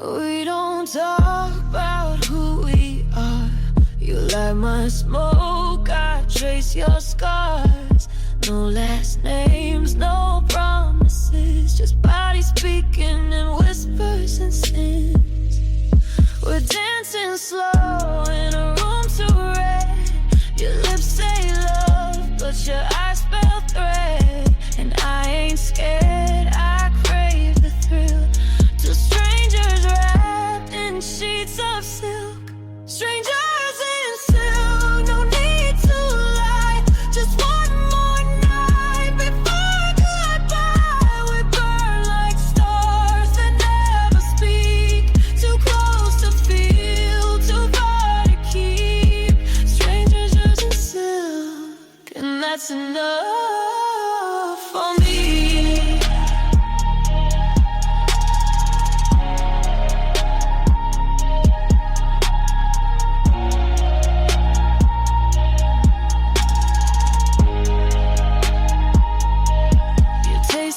We don't talk about who we are. You light my smoke, I trace your scars. No last names, no promises, just bodies speaking in whispers and sins. We're dancing slow in a room too red. Your lips say love, but your eyes spell threat. And I ain't scared, I crave the thrill. Two strangers wrapped in sheets of silk. Strangers in silk, no need to lie. Just one more night before goodbye. We burn like stars that never speak. Too close to feel, too far to keep. Strangers in silk, and that's enough for me.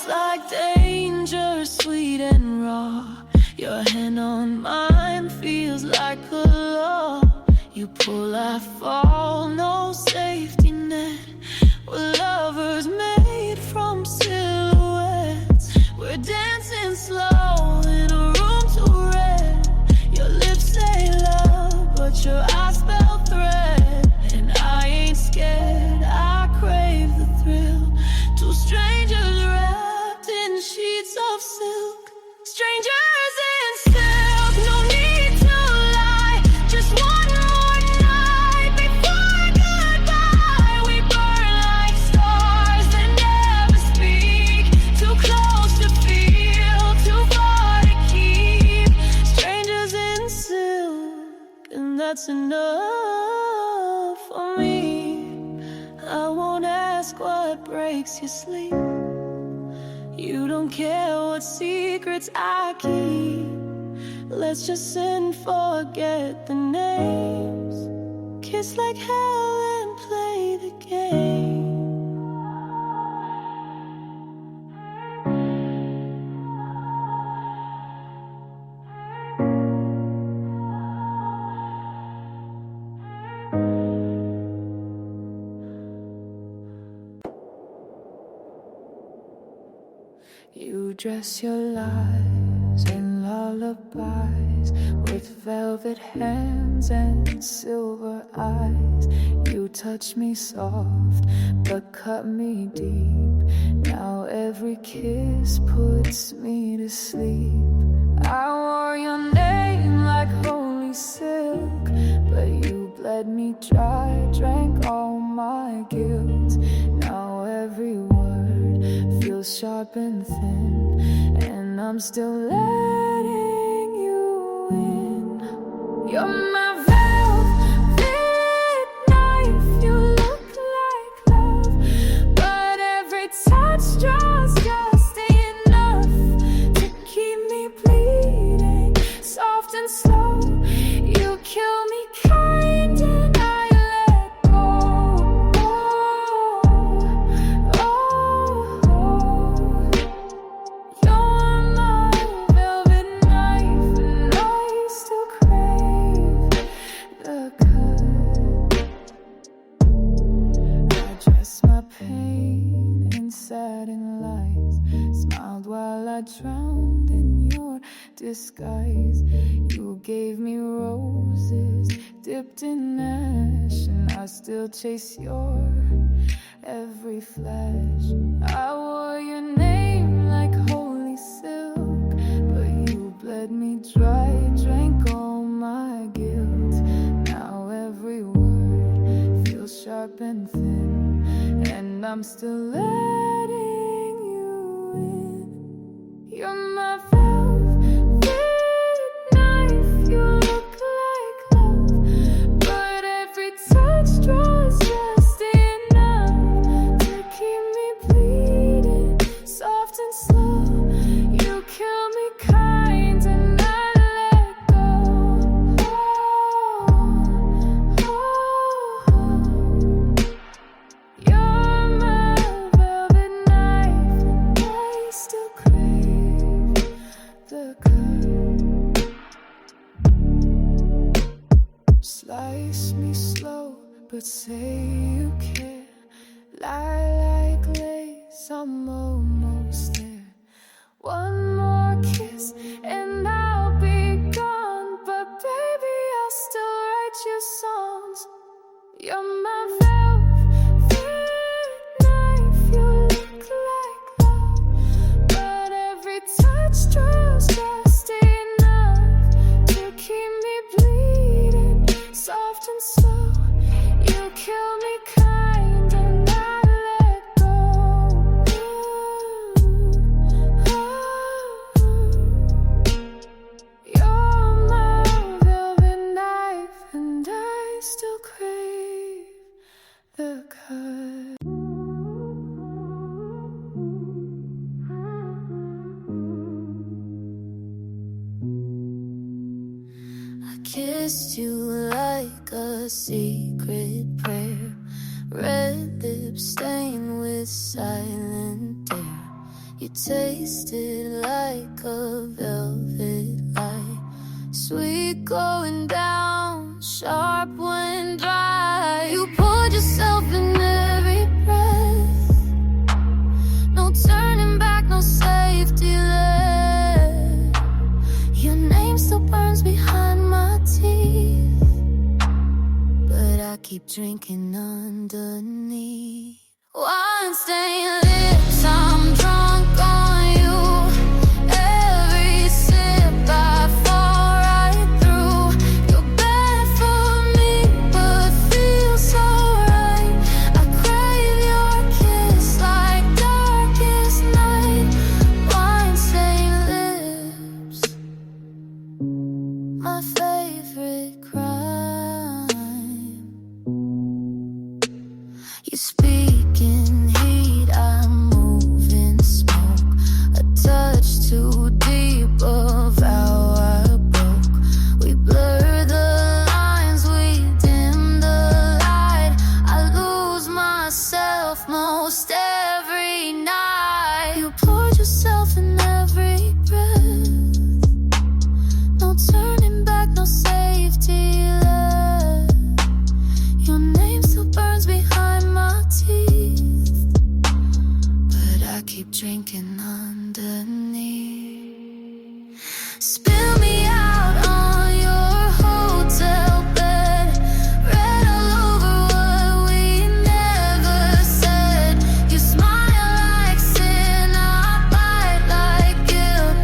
Like danger, sweet and raw. Your hand on mine feels like a law. You pull, I fall, no safety net. We're lovers made from silhouettes. We're dancing slow in a room too red. Your lips say love, but your eyes spell threat. And I ain't scared, I crave the thrill. Two strangers wrapped in sheets of silk. Strangers in silk, no need to lie. Just one more night before goodbye. We burn like stars that never speak. Too close to feel, too far to keep. Strangers in silk, and that's enough for me. I won't ask what breaks your sleep. You don't care what secrets I keep. Let's just sin, forget the names. Kiss like hell and play the game. You dress your lies in lullabies with velvet hands and silver eyes. You touch me soft but cut me deep. Now every kiss puts me to sleep. I wore your name like holy silk, but you bled me dry, drank all my guilt. Now every word feels sharp and thin, and I'm still letting you in. You're my velvet knife, you look like love, but every touch draws just enough to keep me bleeding, soft and slow. You kill me kind and I let go. You're my velvet knife and I still crave the cut. I dressed my pain in satin lies, smiled while I drowned in your disguise. You gave me roses dipped in ash, and I still chase your every flash. I wore your name like holy silk, but you bled me dry, drank all my guilt. Now every word feels sharp and thin, and I'm still letting you in. You're my velvet knife, you look like love, but every touch draws just enough to keep me bleeding, soft and slow. You kill me kind and I let go. You're my velvet but say you care. Lie like lace, I'm almost there. One more kiss and I'll be gone, but baby, I'll still write you songs. You're my velvet knife, you look like love, but every touch draws just enough to keep me bleeding, soft and slow. You kill me kind and I let go. You're my velvet knife and I still crave the cut. I kissed you like a secret prayer, red lips stained with silent dare. You tasted like a velvet light, sweet going down, sharp when dry. You poured yourself in every breath, no turning back, no safety left. Your name still burns behind my teeth, but I keep drinking underneath. Wine stained lips, I'm drunk on you. Every sip I fall right through. You're bad for me, but feels so right. I crave your kiss like darkest night. Wine stained lips, my favorite crime. You speak in heat, I move in smoke. A touch too deep of how I broke. We blur the lines, we dim the light. I lose myself most every night. You poured yourself in every breath, no turning back, no safety left. Your name still burns behind my teeth, but I keep drinking underneath. Spill me out on your hotel bed, read all over what we never said. You smile like sin, I bite like guilt.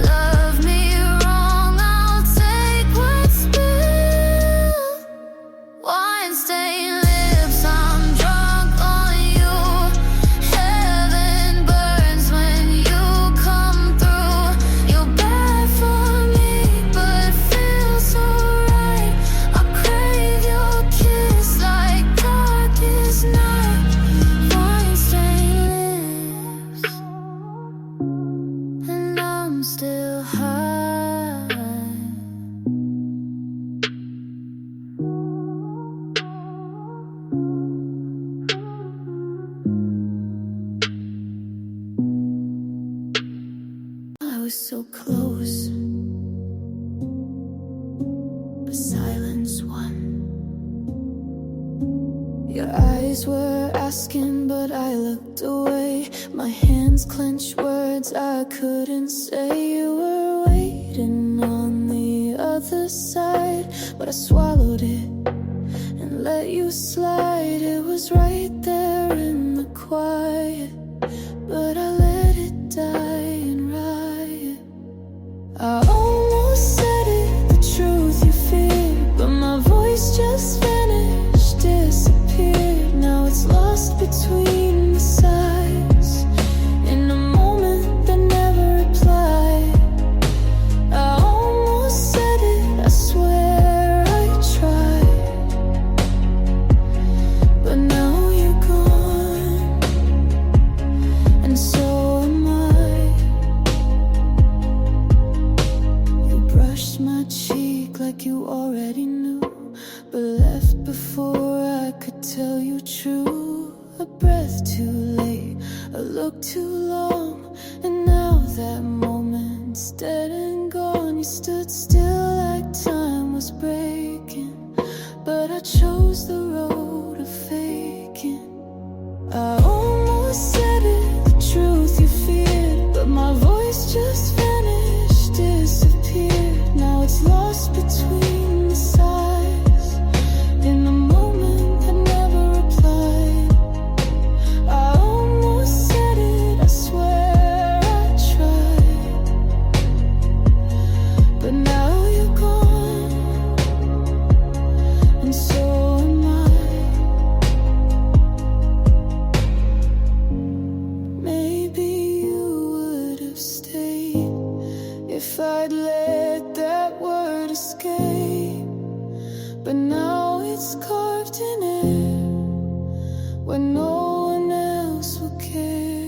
Love me wrong, I'll take what's spilled. Wine stained lips, I'm drunk on you. Heaven burns when you come through. You're bad for me, but feels so right. I crave your kiss like darkest night. Wine stained lips, and I'm still high. I was so close, but silence won. Your eyes were asking, but I looked away. My hands clenched words I couldn't say. You were waiting on the other side, but I swallowed it and let you slide. It was right there in the quiet, but I let it die and riot. I almost said it, the truth you feared, but my voice just vanished, disappeared. Now it's lost between the sides, in a moment that never replied. I almost said it, I swear I tried, but now you're gone, and so am I. You brushed my cheek like you already knew, but left before I could tell you true. A breath too late, a look too long, and now that moment's dead and gone. You stood still like time was breaking, but but I chose the road of faking. I almost said it, the truth you feared, but my voice just vanished, disappeared. Now it's lost between the sighs. In the moment I never replied. I almost said it, I swear I tried, but now you're gone, and so am I. Maybe you would have stayed if I'd let that word escape, but now it's carved in air when no one else will care.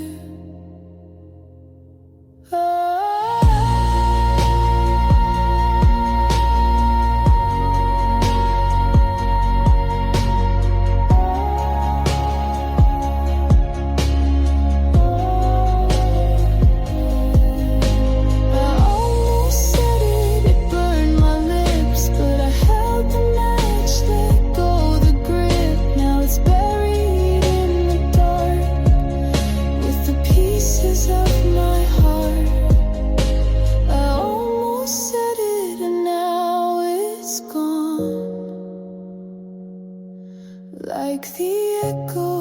Like the echo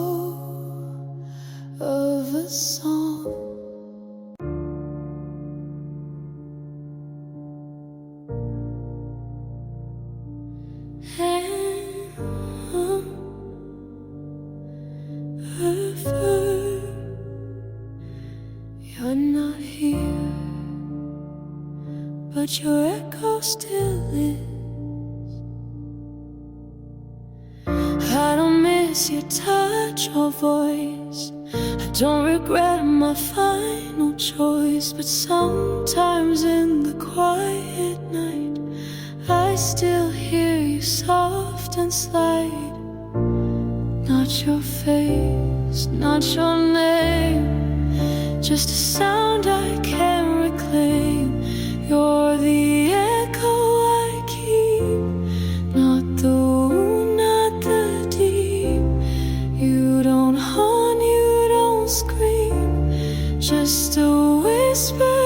of a song. You're not here, but your echo still is. I don't miss your touch or voice, I don't regret my final choice, but sometimes in the quiet night I still hear you soft and slight. Not your face, not your name, just a sound I can't reclaim. You're the echo I keep, not the wound, not the deep. You don't haunt, you don't scream, just a whisper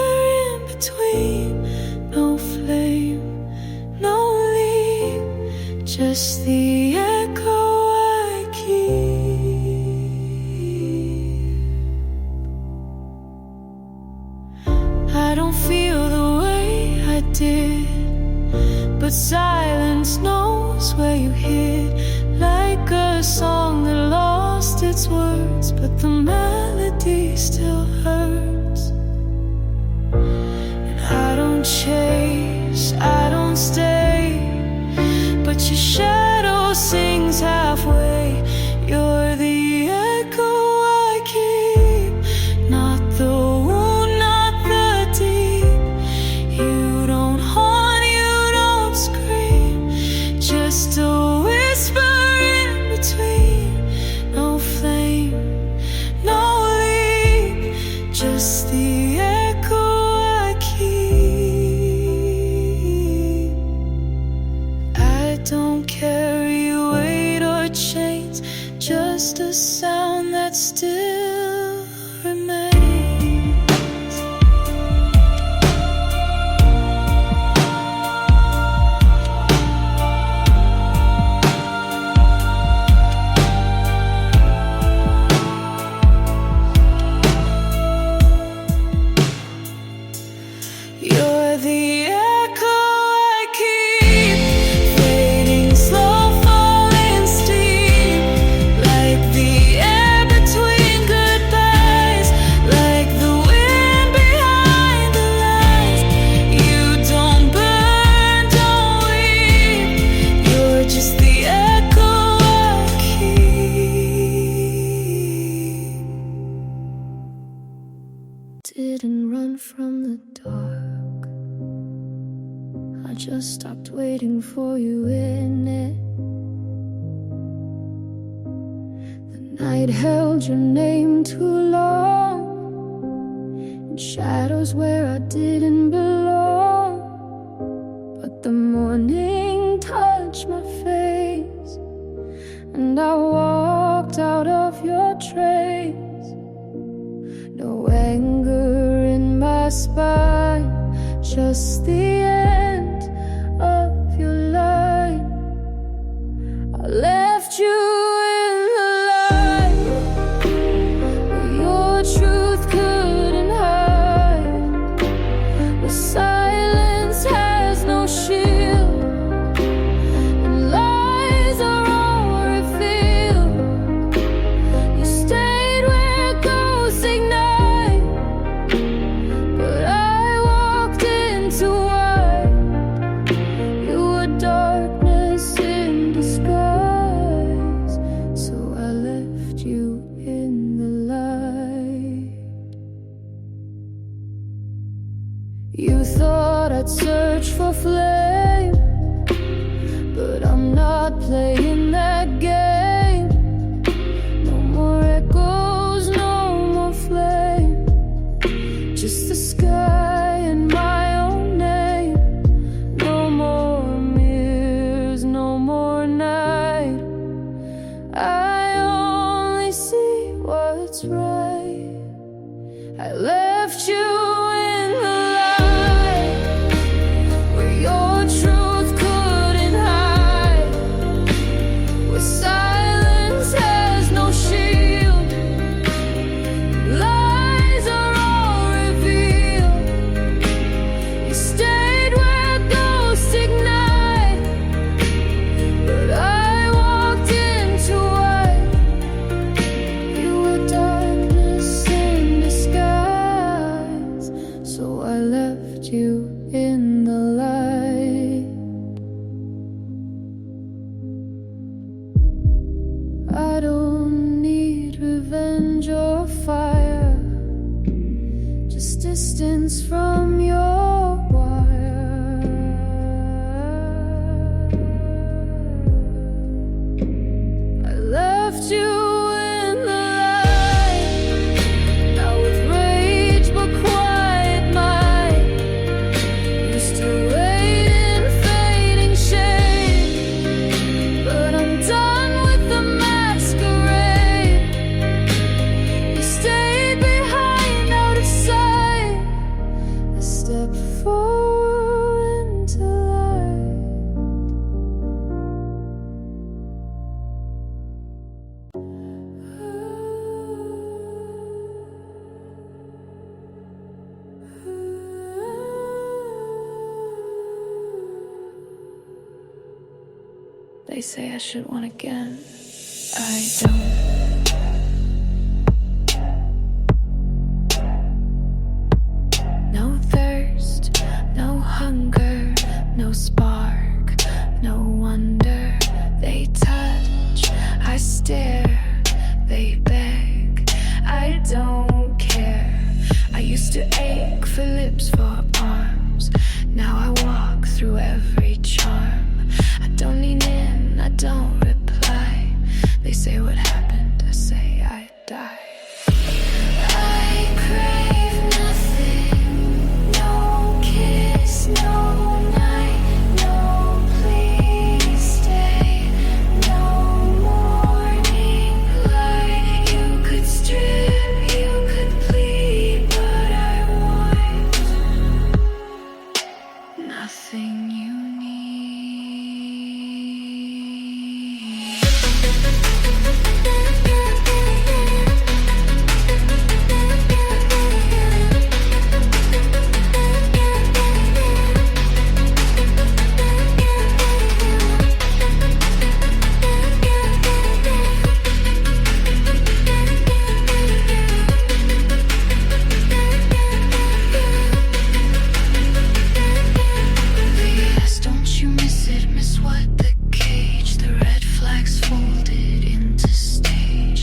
in between. No flame, no leap, just the echo I keep. I don't feel the way I did, but silence knows where you hid. Like a song that lost its words, but the melody still hurts. And I don't chase, I don't stay, but your shadow sings halfway. You're the echo I keep, not the wound, not the deep. You don't haunt, you don't scream, just a whisper in between. No flame, no leap, just the echo I keep. I don't carry weight or chains, just a sound that still remains. You're the echo I keep, fading slow, falling steep. Like the air between goodbyes, like the wind behind the lines. You don't burn, don't weep, you're just the echo I keep. Didn't run from the dark, I just stopped waiting for you in it. The night held your name too long, in shadows where I didn't belong. But the morning touched my face, walked out of your trace. No anger in my spine, just the end of your line. I left you in the light where your truth couldn't hide, where silence has no shield and lies are all revealed. You stayed where ghosts ignite, but I walked into white. You were darkness in disguise, so I left you in the light. You thought I'd search for flame, but I'm not playing that game. No more echoes, no more flame, just the sky and my own name. No more mirrors, no more night. I only see what's right. I left you in the light where your truth couldn't hide, where silence has no shield, lies are all revealed. You stayed where ghosts ignite, but I walked into white. You were darkness in disguise, so I left you in the light. I don't need revenge or fire, just distance from your wire. I left you in the light, now with rage but quiet mind. Used to wait in fading shade, but I'm done with the masquerade. You stayed behind out of sight. I step forward into light. They say I should want again. I don't. No thirst, no hunger, no spark, no wonder. They touch, I stare, they beg, I don't care. I used to ache for lips, for arms. Now I walk through every charm. I don't lean in, I don't reply. They say what happened, I say I died. I crave nothing, no kiss, no night, no please stay, no morning light. You could strip, you could plead, but I want nothing you need. Yes, don't you miss it, miss what the cage, the red flags folded into stage.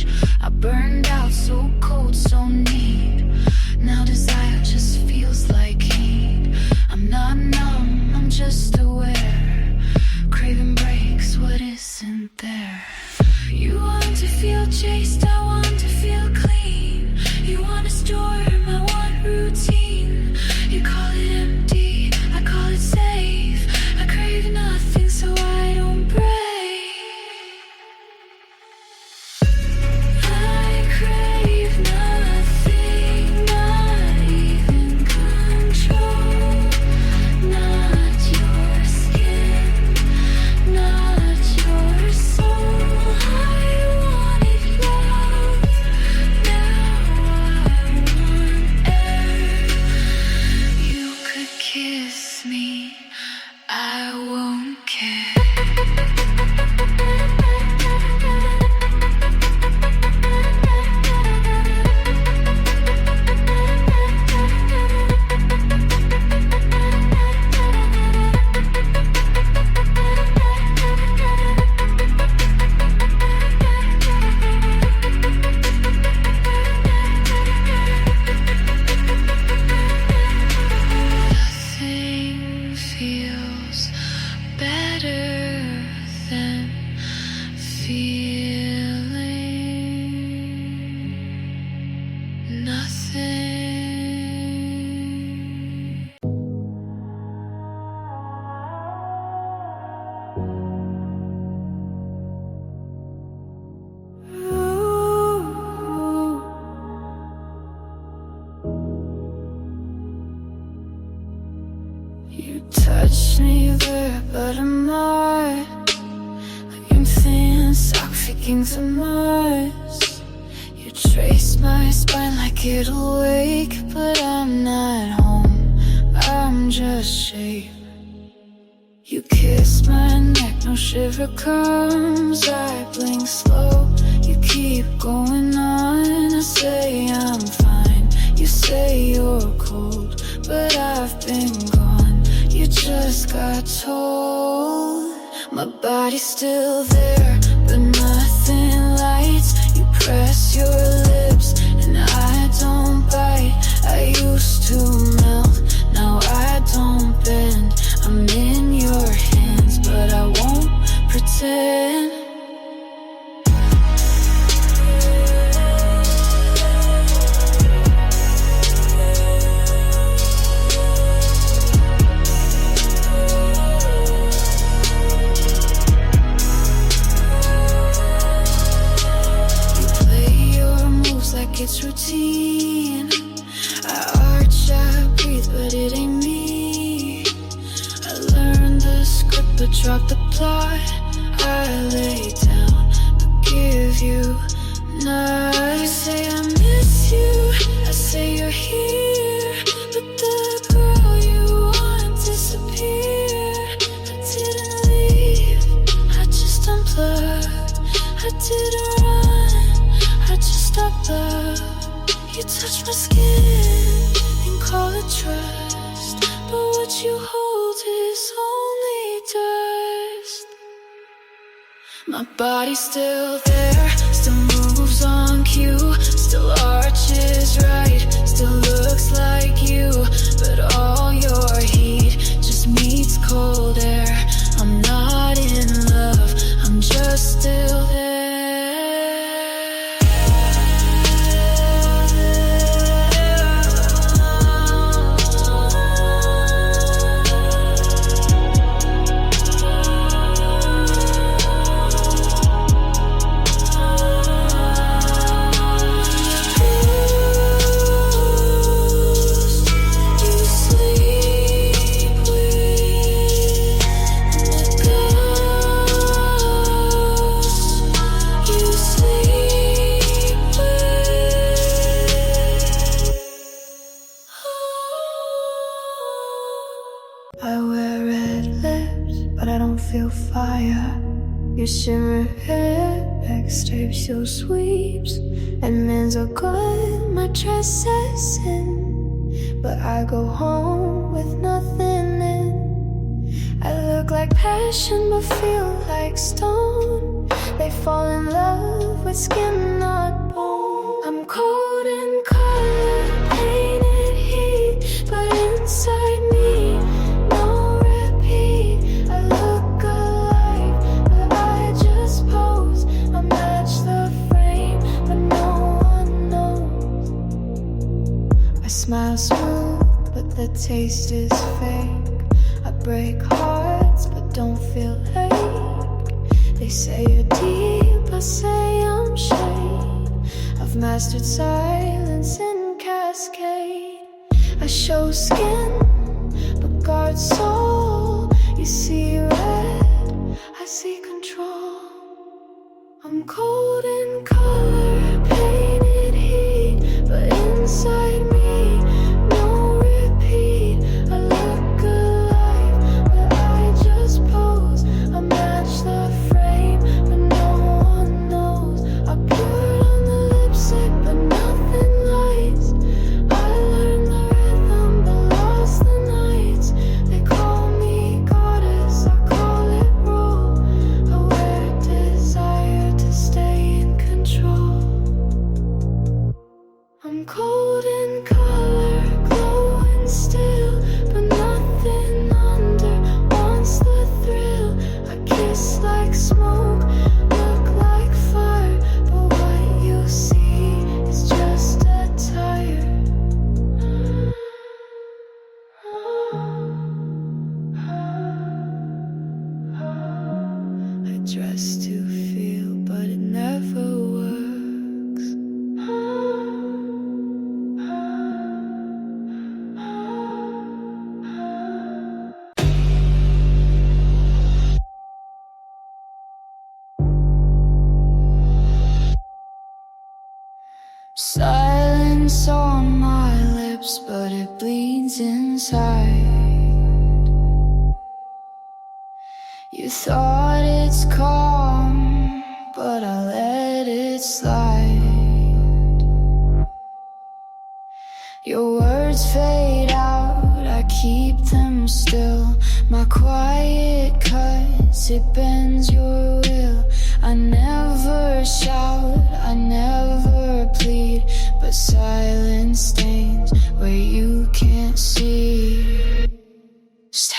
I won't care. Nothing feels better than feeling nothing. You touch me there, but I'm not. Like I'm thin, sock faking to Mars. You trace my spine like it'll wake, but I'm not home, I'm just shape. You kiss my neck, no shiver comes. I blink slow, you keep going on. I say I'm fine, you say you're cold, but I've been gone. You just got told. My body's still there, but nothing lights. You press your lips and I don't bite. I used to melt, now I don't bend. I'm in your hands, but I won't pretend. It's routine. I arch, I breathe, but it ain't me. I learned the script, but dropped the plot. I lay down, but give you not. You say I miss you, I say you're here, but the girl you want disappeared. I didn't leave, I just unplugged. I didn't run, I just stopped love. You touch my skin and call it trust, but what you hold is only dust. My body's still there, still moves on cue, still arches right, still looks like you, but all your heat just meets cold air. I'm not in love, I'm just still there. I wear red lips, but I don't feel fire. Your shimmer hair, backstrapes your sweeps, and men's are good, my dress says sin, but I go home with nothing in. I look like passion, but feel like stone. They fall in love with skin, not bone. I'm cold in color, painted heat, but inside me no repeat. I look alive, but I just pose. I match the frame, but no one knows. I smile smooth, but the taste is fake. I break hearts, but don't feel ache. They say you're deep, I say I'm shade. I've mastered silence in cascade. I show skin, but guard soul. You see red, I see control. I'm cold in color, painted heat, but inside me no repeat. I look alive, but I Silence on my lips, but it bleeds inside. You thought it's calm, but I let it slide. Your words fade out, I keep them still. My quiet cuts, it bends your will. I never shout, I never plead, but silence stains where you can't see. Stay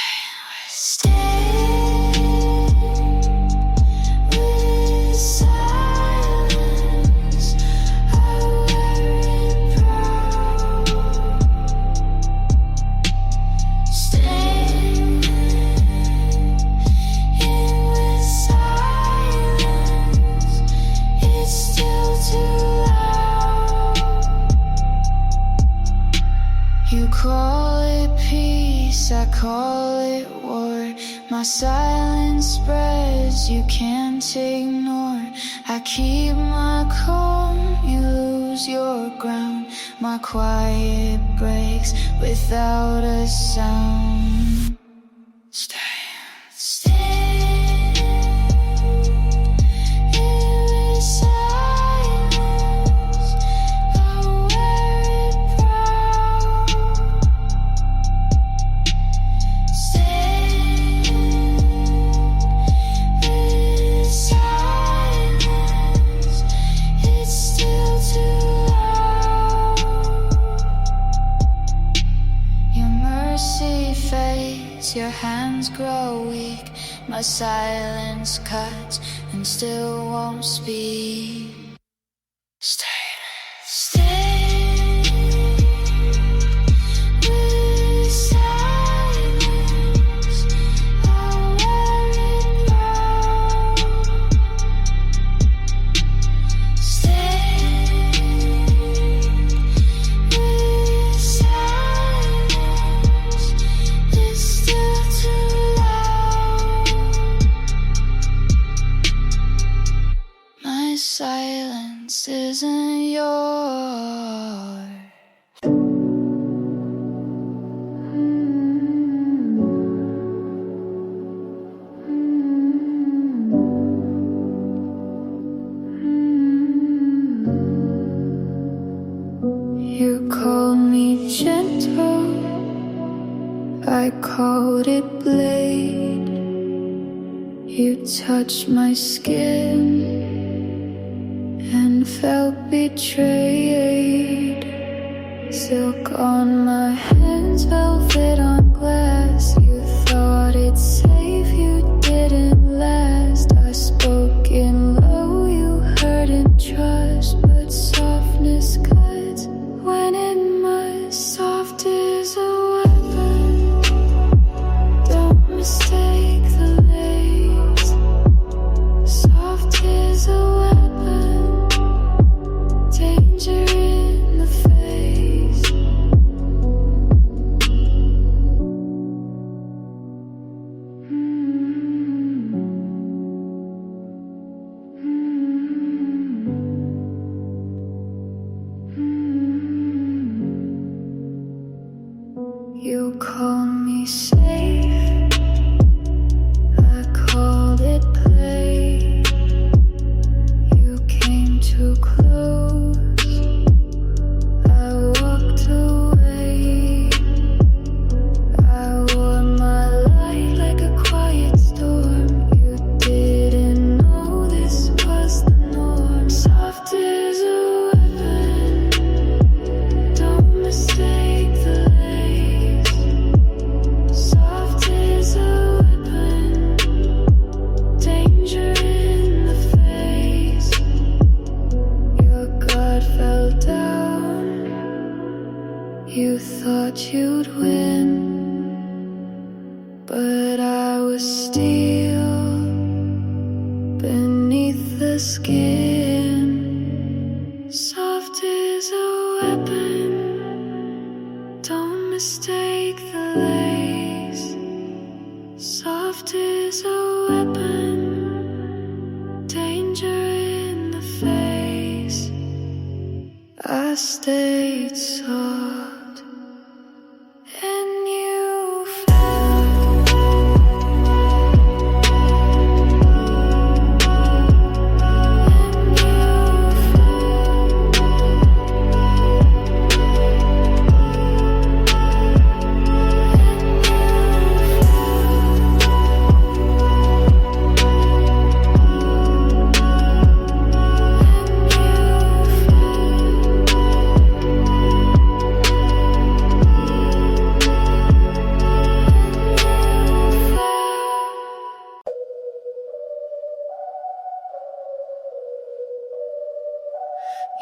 with silence. I wear it proud. Stay with silence. It's still too loud. You call it peace, I call it war. My silence spreads, you can't ignore. I keep my calm, you lose your ground. My quiet breaks without a sound. Stay in silence. I wear it proud. Stay with silence. It's still too loud. Your mercy fades, your hands grow weak. My silence cuts and still won't speak. Stay with silence. I wear it proud. Stay with silence. It's still too loud. My silence isn't yours. You called me gentle, I called it blade. You touched my skin and felt betrayed. Silk on my hands, velvet on glass. You thought it's safe, you didn't last. I spoke in low, you heard in trust, but softness cuts when it must. Soft is a weapon, don't mistake the lace. Soft is a weapon, danger in the face. You call me safe, I called it play. You came too close, I walked away. I wore my light like a quiet storm. You didn't know this was the norm. Soft is a weapon, don't mistake the lace. Soft is a weapon, danger in the face. Your guard fell down, you thought you'd win, but I was steel beneath the skin. Soft is a weapon, don't mistake the lace. Soft is a weapon, danger in the face. I stayed soft and you fell.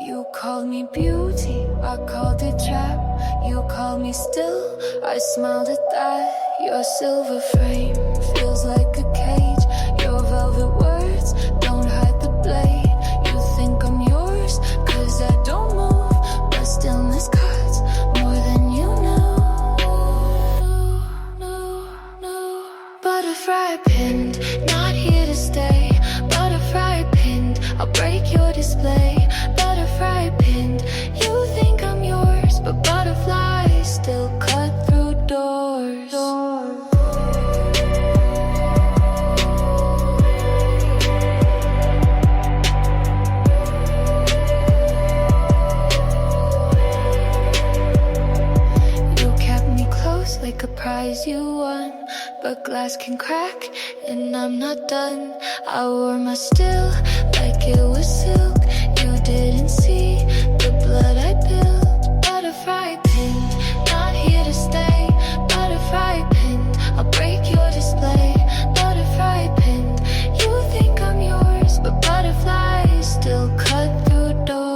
You called me beauty, I called it trap. You called me still, I smiled at that. Your silver frame feels like a cage. Your velvet words don't hide the blade. You think I'm yours, cause I don't move, but stillness cuts more than you know. Butterfly pinned, not here to stay. Butterfly pinned, I'll break your display. Butterfly pinned, you think I'm yours, but butterflies still cut through doors. You kept me close like a prize you won, but glass can crack and I'm not done. I wore my still like it was silk. You didn't see the blood I built. Butterfly pinned, not here to stay. Butterfly pinned, I'll break your display. Butterfly pinned, you think I'm yours, but butterflies still cut through doors.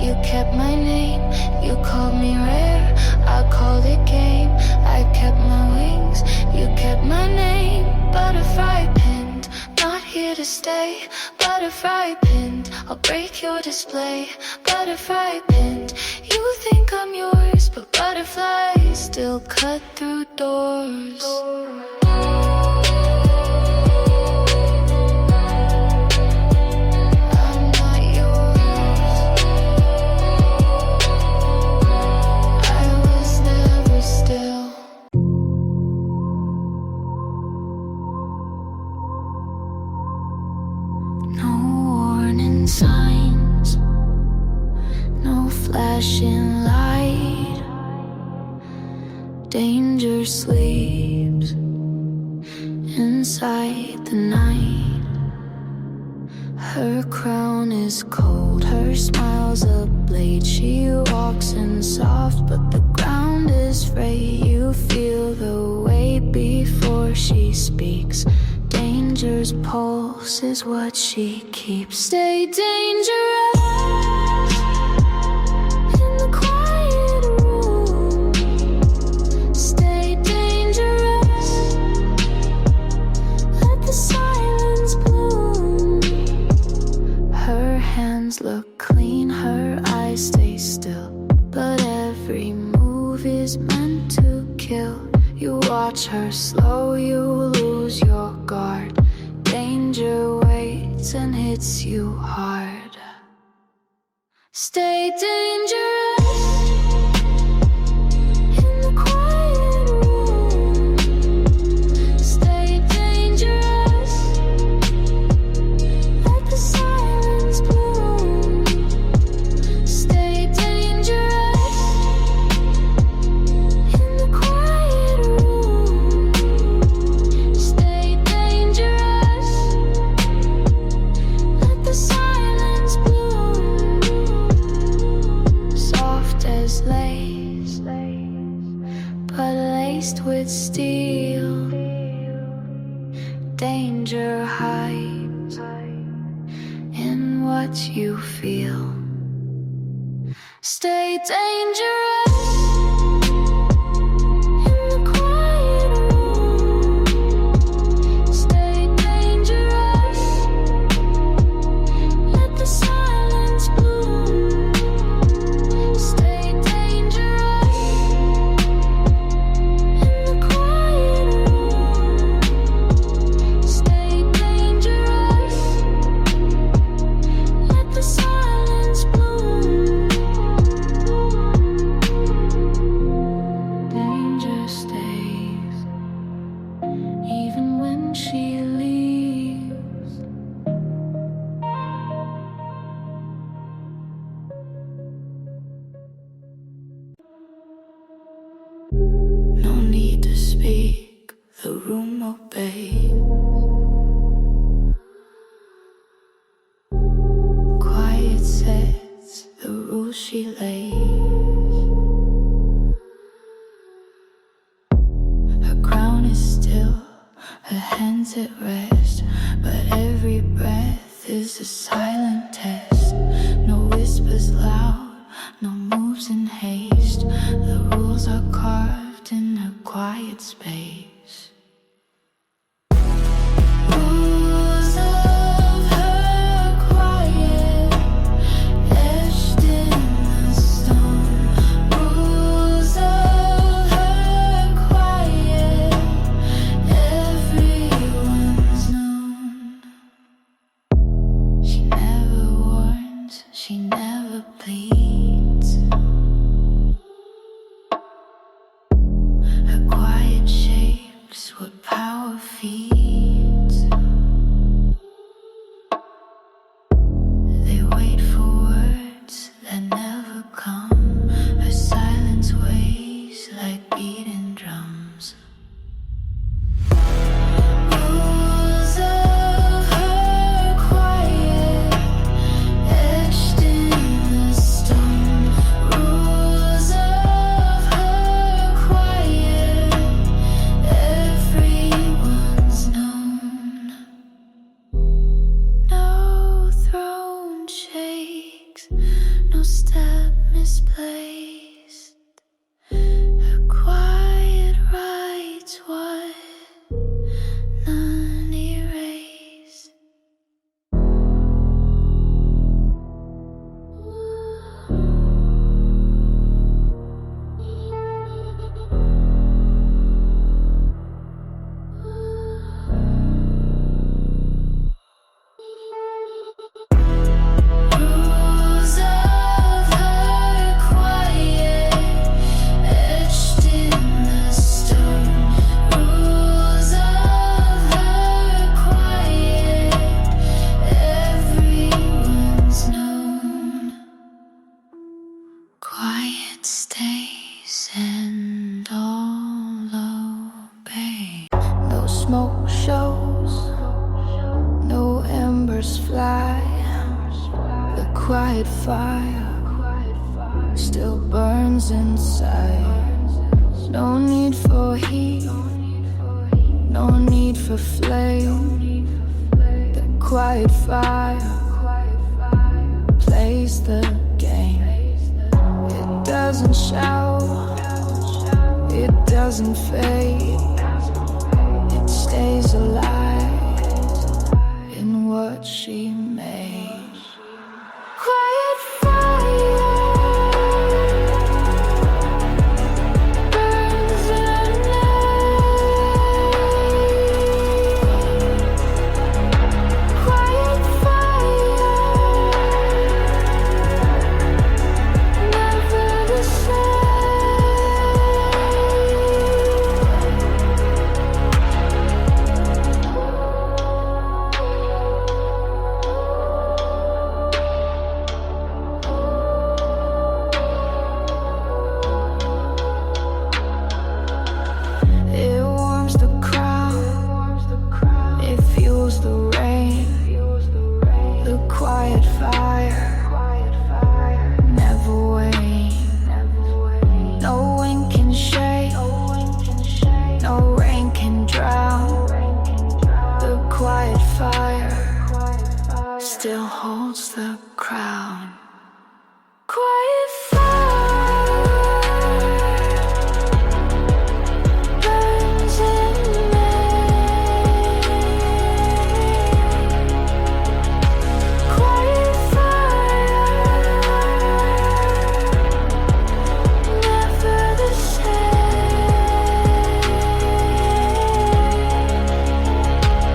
You kept my name, you called me rare. I called it game, I kept my wings. You kept my name. Butterfly pinned, not here to stay. Butterfly pinned, I'll break your display. Butterfly pinned, you think I'm yours, but butterflies still cut through doors. Signs, no flashing light. Danger sleeps inside the night. Her crown is cold, her smile's a blade. She walks in soft, but the ground is frayed. You feel the weight before she speaks. Danger's pulse is what she keeps. Stay dangerous in the quiet room. Stay dangerous, let the silence bloom. Her hands look clean, her eyes stay still, but every move is meant to kill. You watch her slow, you lose your guard. Danger waits and hits you hard. Stay dangerous in the quiet room. Stay dangerous, let the silence bloom. Stay dangerous in the quiet room. Stay dangerous, let the silence bloom. Soft as lace, but laced with steel. Danger hides in what you feel. Stay dangerous in the quiet room. Stay dangerous, let the sun still, her hands at rest. But every breath is a silent test. No whispers loud, no moves in haste. The rules are carved in her quiet space. Rules of her quiet, etched in the stone. Rules of her quiet, everyone's known. She never warns, she never pleads. Her quiet shapes what power feeds. They wait for words that never come. Her silence weighs like beating drums. Rules of her quiet, etched in the stone. Rules of her quiet, everyone's known. No throne shakes, no step misplaced. Her quiet writes what none erased. Rules of her quiet, etched in the stone. Rules of her quiet, everyone's known. Quiet stays and all obey. No smoke shows, no embers fly. The quiet fire still burns inside. No need for heat, no need for flame. The quiet fire plays the game. It doesn't shout, it doesn't fade. It stays alive in what she made. Quiet fire burns the night. Quiet fire, never the It warms the crown, it fuels the rain. The quiet fire never wane. No wind can shake, no rain can drown. The quiet fire still holds the crown. Quiet fire burns in me. Quiet fire, never the same.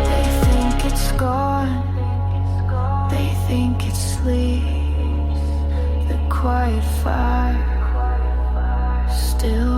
They think it's gone, they think it sleeps. The quiet fire still